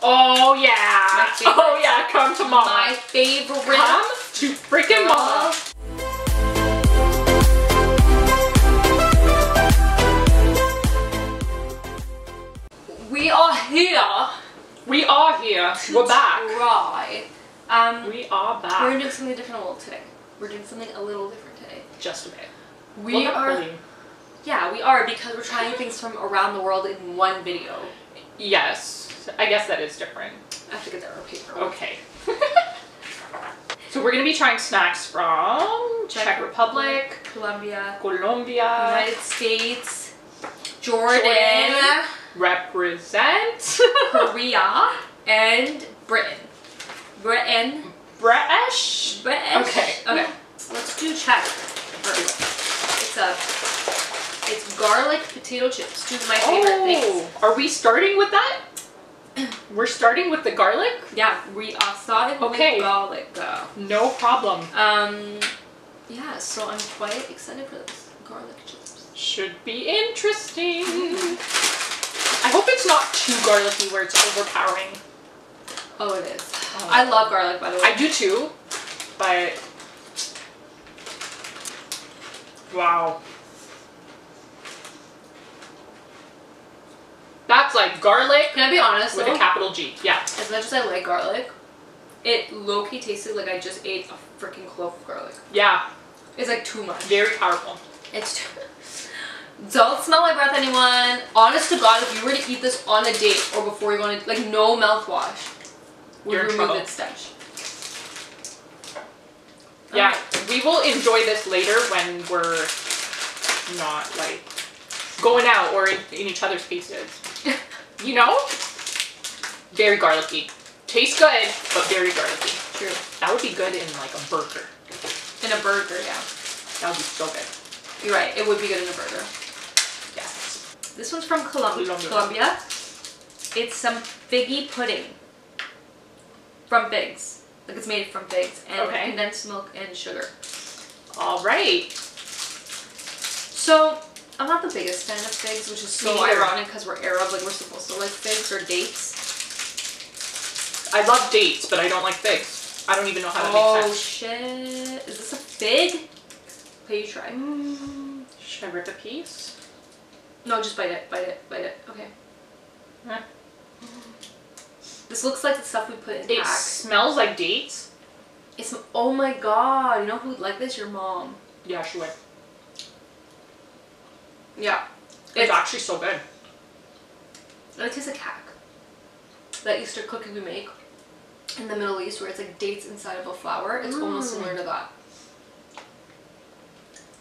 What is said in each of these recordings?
Oh yeah. Oh yeah, come to mama. My favorite. Come to freaking mama. We are here. We are here. We're back. Try. We are back. We're doing something different today. We're doing something a little different today. Just a bit. We are. Yeah, we are, because we're trying things from around the world in one video. Yes, I guess that is different. I have to get our paper. Okay. So we're gonna be trying snacks from Czech Republic, Colombia, Colombia, United States, Jordan, represent, Korea, and Britain. British. Okay. Okay. Let's do Czech first. It's garlic potato chips. Two of my favorite things. Are we starting with that? We're starting with the garlic? Yeah, we are starting with garlic. No problem. Yeah, so I'm quite excited for this. Garlic chips. Should be interesting. I hope it's not too garlicky where it's overpowering. Oh, it is. Oh. I love garlic, by the way. I do too, but wow. That's like garlic. Can I be honest with though? A capital G. Yeah. As much as I like garlic, it low-key tasted like I just ate a freaking clove of garlic. Yeah. It's like too much. Very powerful. It's too much. Don't smell my breath, anyone. Honest to God, if you were to eat this on a date or before you go on a, like, no mouthwash would remove its stench. Yeah, we will enjoy this later when we're not like going out or in each other's faces. You know? Very garlicky. Tastes good, but very garlicky. True. That would be good in like a burger. In a burger, yeah. That would be so good. You're right, it would be good in a burger. Yes. This one's from Colombia. It's some figgy pudding. From figs. Like, it's made from figs and condensed milk and sugar. Alright. So, I'm not the biggest fan of figs, which is so ironic because we're Arab, like we're supposed to like figs or dates. I love dates, but I don't like figs. I don't even know how that makes sense. Oh shit. Is this a fig? Okay, you try. Should I rip a piece? No, just bite it, bite it, bite it. Okay. This looks like the stuff we put in It smells like dates. It's, oh my god, you know who would like this? Your mom. Yeah, she would. Yeah. It's actually so good. It tastes like hack. That Easter cookie we make in the Middle East where it's like dates inside of a flour. It's almost similar to that.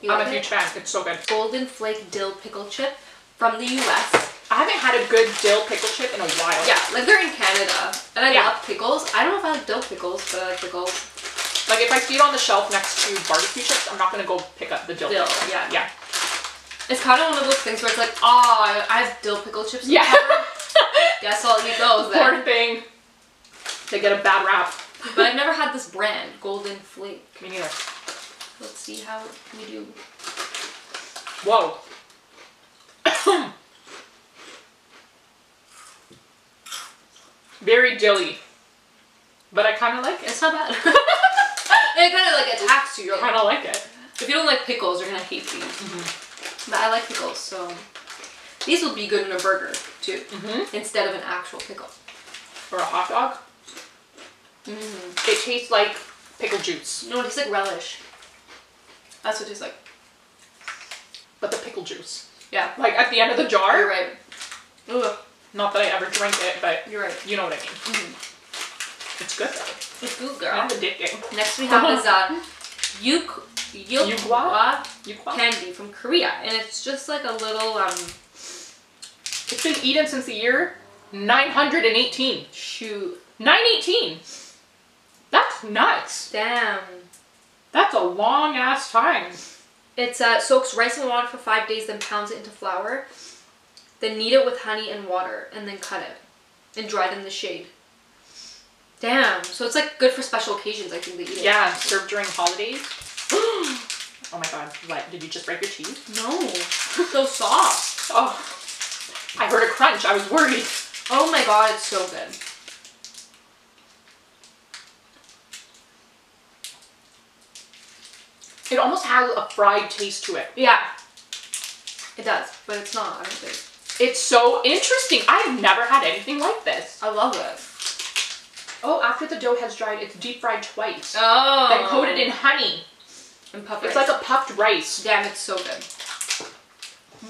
I'm a huge fan. It's so good. Golden Flake dill pickle chip from the US. I haven't had a good dill pickle chip in a while. Yeah, like they're in Canada. And I love pickles. I don't know if I like dill pickles, but I like pickles. Like if I see it on the shelf next to barbecue chips, I'm not going to go pick up the dill pickle. Yeah. Yeah. It's kind of one of those things where it's like, oh, I have dill pickle chips. Yeah. Guess I'll eat those then. Poor thing. They get a bad rap. But I've never had this brand, Golden Flake. Me neither. Let's see how we do. Whoa. Very dilly. But I kind of like it. It's not bad. It kind of like attacks you. I kind of like it. If you don't like pickles, you're going to hate these. But I like pickles, so these would be good in a burger too, instead of an actual pickle. Or a hot dog. It tastes like pickle juice. No, it tastes like relish. That's what it tastes like. But the pickle juice. Yeah. Like at the end of the jar. You're right. Ugh. Not that I ever drink it, but you're right. You know what I mean. It's good though. It's good, girl. And addicting. Next we have this Yukwa candy from Korea, and it's just like a little It's been eaten since the year 918. Shoot. 918. That's nuts. Damn. That's a long ass time. It soaks rice in water for 5 days, then pounds it into flour, then knead it with honey and water, and then cut it and dry it in the shade. Damn. So it's like good for special occasions. I think they eat it. Yeah, served during holidays. Oh my god, what? Did you just break your teeth? No. So soft. Oh. I heard a crunch. I was worried. Oh my god, it's so good. It almost has a fried taste to it. Yeah. It does, but it's not, I don't think. It's so interesting. I've never had anything like this. I love it. Oh, after the dough has dried, it's deep fried twice. Oh. Then coated in honey. And puffed It's rice. like a puffed rice. Damn, it's so good.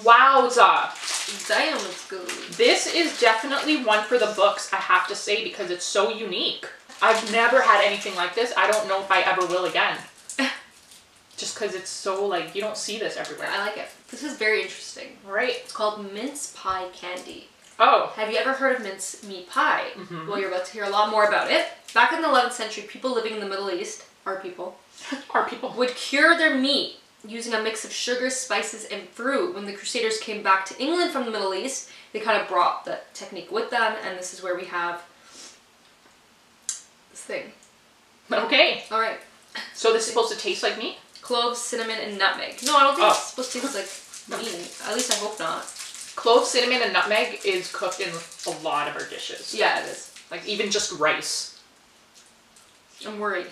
Wowza. Damn, it's good. This is definitely one for the books, I have to say, because it's so unique. I've never had anything like this. I don't know if I ever will again. Just because it's so, like, you don't see this everywhere. I like it. This is very interesting. Right. It's called mince pie candy. Oh. Have you ever heard of mince meat pie? Mm-hmm. Well, you're about to hear a lot more about it. Back in the 11th century, people living in the Middle East, our people, would cure their meat using a mix of sugar, spices, and fruit. When the Crusaders came back to England from the Middle East, they kind of brought the technique with them, and this is where we have this thing. Okay. All right. So this is supposed to taste like meat? Cloves, cinnamon, and nutmeg. No, I don't think it's supposed to taste like meat. At least I hope not. Cloves, cinnamon, and nutmeg is cooked in a lot of our dishes. Yeah, it is. Like even just rice. I'm worried.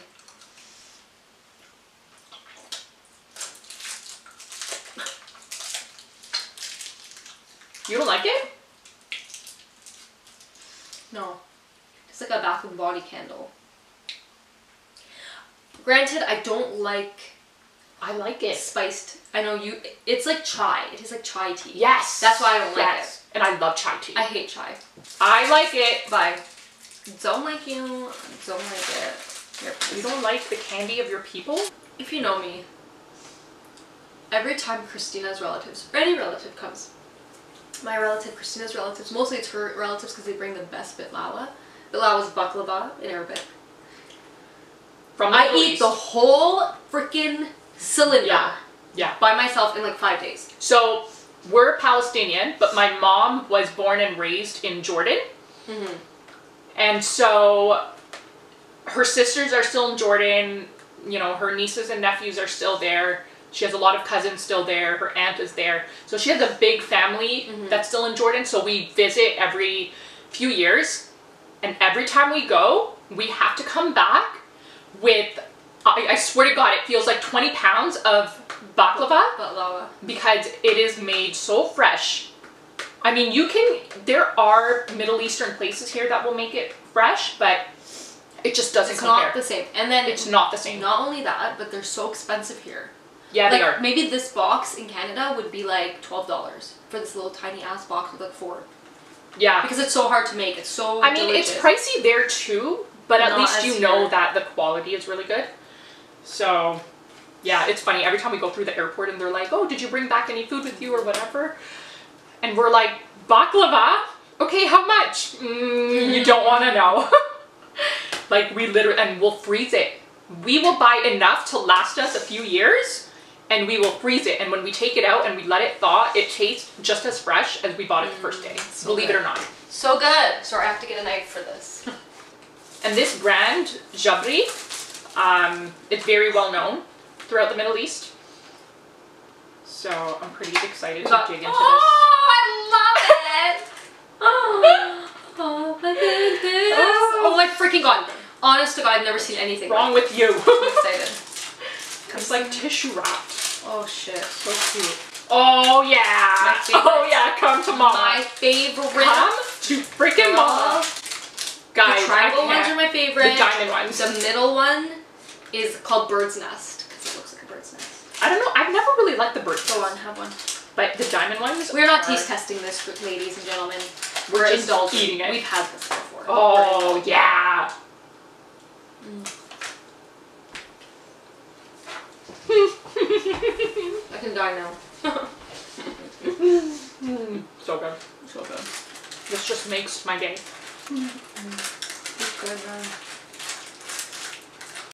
You don't like it? No. It's like a Bath and Body candle. Granted, I don't like I like it. spiced. I know you. It's like chai. It tastes like chai tea. Yes. That's why I don't like it. And I love chai tea. I hate chai. I like it. Bye. Don't like you. Don't like it. Here, You don't like the candy of your people? if you know me, every time Christina's relatives, or any relative comes, my relative, Christina's relatives, mostly it's her relatives because they bring the best bitlawa. Bitlawa is baklava in Arabic. From the I Middle eat East. the whole freaking cylinder Yeah. by myself in like 5 days. So we're Palestinian, but my mom was born and raised in Jordan. Mm-hmm. And so her sisters are still in Jordan. You know, her nieces and nephews are still there. She has a lot of cousins still there. Her aunt is there. So she has a big family that's still in Jordan. So we visit every few years. And every time we go, we have to come back with, I swear to God, it feels like 20 pounds of baklava. Because it is made so fresh. I mean, there are Middle Eastern places here that will make it fresh, but it just doesn't compare. It's not the same. And then It's not the same. Not only that, but they're so expensive here. Yeah, like, they are. Maybe this box in Canada would be like $12 for this little tiny ass box with like 4. Yeah. Because it's so hard to make. It's so I mean, delicious. it's pricey there too, but at Not least as you know here. that the quality is really good. So, yeah, it's funny. Every time we go through the airport and they're like, oh, did you bring back any food with you or whatever? And we're like, baklava? Okay, how much? You don't want to know. Like, we literally, and we'll freeze it. We will buy enough to last us a few years, and we will freeze it. And when we take it out and we let it thaw, it tastes just as fresh as we bought it the first day. So Believe good. it or not. So good. Sorry, I have to get a knife for this. And this brand, Jabri, it's very well known throughout the Middle East. So I'm pretty excited to dig into this. I love it! Oh my goodness. Oh my freaking God. Honest to God, I've never seen anything Wrong like with you. I'm excited. It's like tissue wrapped. Oh shit. So cute. Oh yeah. My favorite. Oh yeah, come to mama. My favorite. Come to freaking mama. Guys, The triangle I ones can't. are my favorite. The diamond ones. The middle one is called Bird's Nest because it looks like a bird's nest. I don't know. I've never really liked the bird. Go on, have one. But the diamond ones. We're not are- taste testing this, ladies and gentlemen. We're just indulging. eating it. We've had this before. Oh yeah. I can die now. So good. So good. This just makes my day. It's good, man.